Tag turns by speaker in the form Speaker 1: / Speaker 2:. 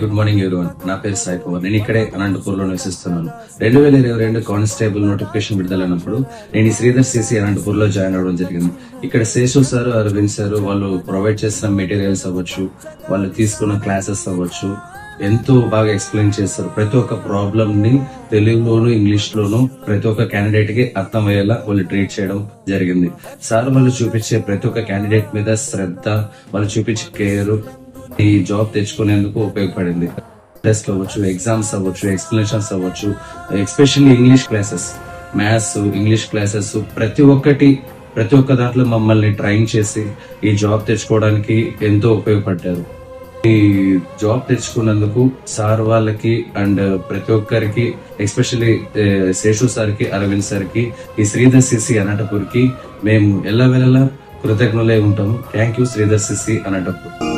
Speaker 1: Good morning everyone. నా పేరు Sai power. నేను ఇక్కడే అనంతపూర్లో నివసిస్తున్నాను. 2022 కానిస్టేబుల్ నోటిఫికేషన్ విడుదలైనప్పుడు నేను ఈ శ్రీధర్ సిసి అనంతపూర్లో జాయిన్ అవడం జరిగింది. ఇక్కడ శేషు సార్, అరవింద్ సార్ వాళ్ళు ప్రొవైడ్ చేసిన మెటీరియల్స్ అవ్వచ్చు, వాళ్ళు తీసుకున్న క్లాసెస్ అవ్వచ్చు, ఎంతో బాగా ఎక్స్ప్లెయిన్ చేస్తారు. ప్రతి ఒక్క ప్రాబ్లమ్ ని తెలుగులోను ఇంగ్లీష్ లోను ప్రతి ఒక్క క్యాండిడేట్ కి అర్థమయ్యేలా వాళ్ళు ట్రీట్ చేయడం జరిగింది. సార్ వాళ్ళు చూపించే ప్రతి ఒక్క క్యాండిడేట్ మీద శ్రద్ధ, వాళ్ళు చూపించే కేర్ ఈ జాబ్ తెచ్చుకునేందుకు ఉపయోగపడింది. టెస్ట్ అవ్వచ్చు, ఎగ్జామ్స్ అవ్వచ్చు, ఎక్స్ప్లెనేషన్స్ అవ్వచ్చు, especially English classes, maths, English classes ప్రతి ఒక్క దాంట్లో మమ్మల్ని ట్రైన్ చేసి ఈ జాబ్ తెచ్చుకోవడానికి ఎంతో ఉపయోగపడ్డారు. ఈ జాబ్ తెచ్చుకున్నందుకు సార్ వాళ్ళకి అండ్ ప్రతి ఒక్కరికి, ఎస్పెషల్లీ శేషు సార్ కి, అరవింద్ సార్ కి, ఈ శ్రీధర్ సిసి అనంతపూర్ కి మేము ఎల్లవెల్లలా కృతజ్ఞులై ఉంటాము. Thank you Sridhar CC Anantapur.